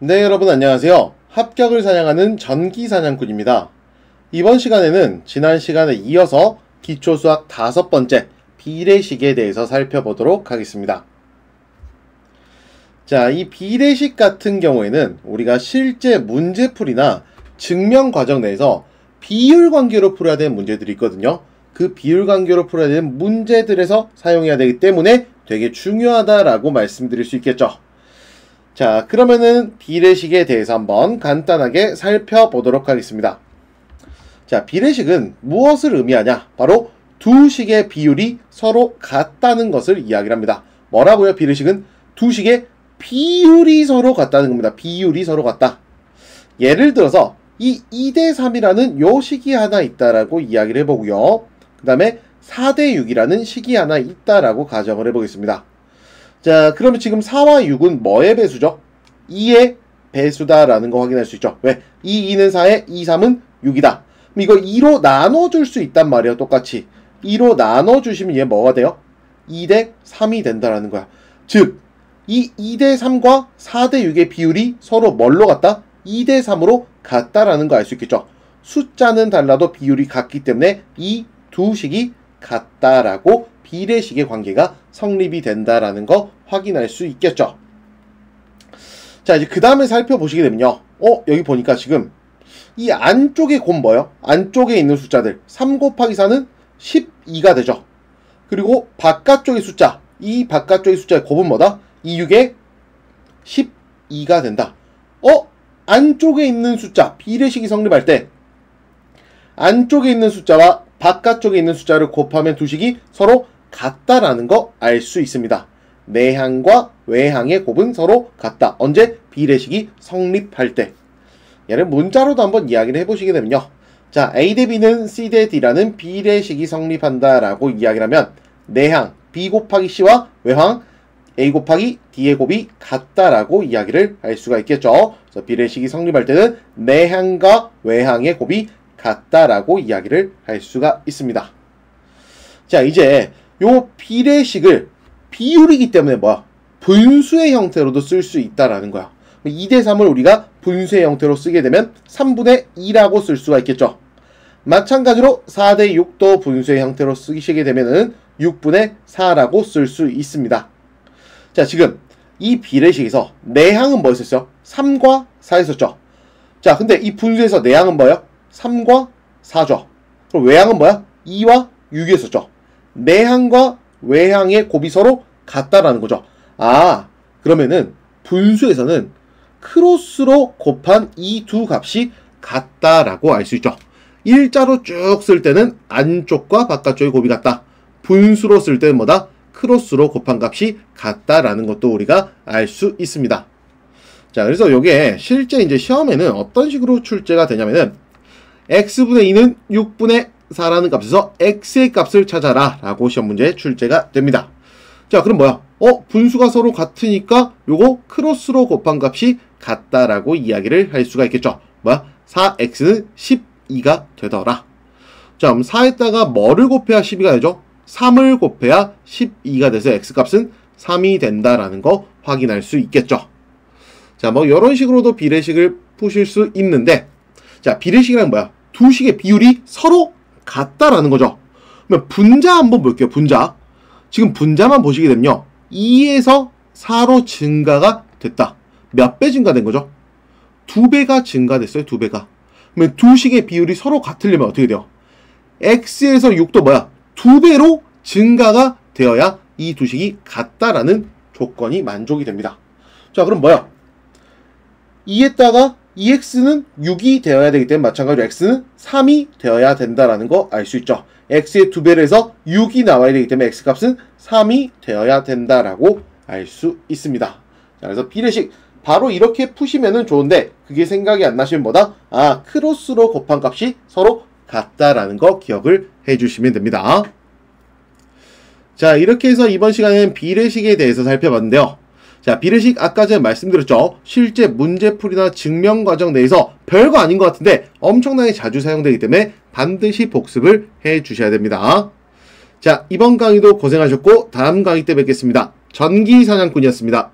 네, 여러분 안녕하세요. 합격을 사냥하는 전기사냥꾼입니다. 이번 시간에는 지난 시간에 이어서 기초수학 5번째 비례식에 대해서 살펴보도록 하겠습니다. 자, 이 비례식 같은 경우에는 우리가 실제 문제풀이나 증명 과정 내에서 비율 관계로 풀어야 되는 문제들이 있거든요. 그 비율 관계로 풀어야 되는 문제들에서 사용해야 되기 때문에 되게 중요하다라고 말씀드릴 수 있겠죠. 자, 그러면은 비례식에 대해서 한번 간단하게 살펴보도록 하겠습니다. 자, 비례식은 무엇을 의미하냐? 바로 두 식의 비율이 서로 같다는 것을 이야기를 합니다. 뭐라고요? 비례식은 두 식의 비율이 서로 같다는 겁니다. 비율이 서로 같다. 예를 들어서 이 2대3이라는 요 식이 하나 있다라고 이야기를 해보고요. 그 다음에 4대6이라는 식이 하나 있다라고 가정을 해보겠습니다. 자, 그러면 지금 4와 6은 뭐의 배수죠? 2의 배수다라는 거 확인할 수 있죠. 왜? 2는 4에 2, 3은 6이다. 그럼 이거 2로 나눠줄 수 있단 말이에요. 똑같이. 2로 나눠주시면 얘 뭐가 돼요? 2대 3이 된다라는 거야. 즉, 이 2대 3과 4대 6의 비율이 서로 뭘로 같다? 2대 3으로 같다라는 거 알 수 있겠죠. 숫자는 달라도 비율이 같기 때문에 이 두 식이 같다라고 비례식의 관계가 성립이 된다라는 거 확인할 수 있겠죠. 자, 이제 그 다음에 살펴보시게 되면요. 여기 보니까 지금 이 안쪽에 곱 뭐예요? 안쪽에 있는 숫자들 3 곱하기 4는 12가 되죠. 그리고 바깥쪽의 숫자, 이 바깥쪽의 숫자의 곱은 뭐다? 이 6에 12가 된다. 안쪽에 있는 숫자, 비례식이 성립할 때 안쪽에 있는 숫자와 바깥쪽에 있는 숫자를 곱하면 두 식이 서로 같다라는 거 알 수 있습니다. 내항과 외항의 곱은 서로 같다. 언제? 비례식이 성립할 때. 얘를 문자로도 한번 이야기를 해보시게 되면요. 자, A 대 B는 C 대 D라는 비례식이 성립한다라고 이야기를 하면 내항 B 곱하기 C와 외항 A 곱하기 D의 곱이 같다라고 이야기를 할 수가 있겠죠. 그래서 비례식이 성립할 때는 내항과 외항의 곱이 같다라고 이야기를 할 수가 있습니다. 자, 이제 요 비례식을 비율이기 때문에 뭐야? 분수의 형태로도 쓸 수 있다라는 거야. 2대 3을 우리가 분수의 형태로 쓰게 되면 3분의 2라고 쓸 수가 있겠죠. 마찬가지로 4대 6도 분수의 형태로 쓰시게 되면은 6분의 4라고 쓸 수 있습니다. 자, 지금 이 비례식에서 내항은 뭐였었어요? 3과 4였었죠. 자, 근데 이 분수에서 내항은 뭐예요? 3과 4죠. 그럼 외항은 뭐야? 2와 6이었었죠. 내항과 외항의 곱이 서로 같다라는 거죠. 아, 그러면은 분수에서는 크로스로 곱한 이 두 값이 같다라고 알 수 있죠. 일자로 쭉 쓸 때는 안쪽과 바깥쪽의 곱이 같다. 분수로 쓸 때는 뭐다? 크로스로 곱한 값이 같다라는 것도 우리가 알 수 있습니다. 자, 그래서 이게 실제 이제 시험에는 어떤 식으로 출제가 되냐면은 x분의 2는 6분의 4라는 값에서 x의 값을 찾아라 라고 시험 문제에 출제가 됩니다. 자, 그럼 뭐야? 분수가 서로 같으니까 요거 크로스로 곱한 값이 같다라고 이야기를 할 수가 있겠죠. 뭐야? 4x는 12가 되더라. 자, 그럼 4에다가 뭐를 곱해야 12가 되죠? 3을 곱해야 12가 돼서 x값은 3이 된다라는 거 확인할 수 있겠죠. 자, 뭐 이런 식으로도 비례식을 푸실 수 있는데, 자, 비례식이란 뭐야? 두 식의 비율이 서로 같다라는 거죠. 그러면 분자 한번 볼게요. 분자. 지금 분자만 보시게 되면요. 2에서 4로 증가가 됐다. 몇 배 증가된 거죠? 2배가 증가됐어요. 2배가. 그러면 두 식의 비율이 서로 같으려면 어떻게 돼요? x에서 6도 뭐야? 2배로 증가가 되어야 이 두 식이 같다라는 조건이 만족이 됩니다. 자, 그럼 뭐야? 2에다가 2x는 6이 되어야 되기 때문에 마찬가지로 x는 3이 되어야 된다라는 거 알 수 있죠. x의 2배를 해서 6이 나와야 되기 때문에 x값은 3이 되어야 된다라고 알 수 있습니다. 자, 그래서 비례식 바로 이렇게 푸시면은 좋은데 그게 생각이 안 나시면 뭐다? 아, 크로스로 곱한 값이 서로 같다라는 거 기억을 해주시면 됩니다. 자, 이렇게 해서 이번 시간에는 비례식에 대해서 살펴봤는데요. 자, 비례식 아까 전에 말씀드렸죠. 실제 문제풀이나 증명 과정 내에서 별거 아닌 것 같은데 엄청나게 자주 사용되기 때문에 반드시 복습을 해 주셔야 됩니다. 자, 이번 강의도 고생하셨고 다음 강의 때 뵙겠습니다. 전기사냥꾼이었습니다.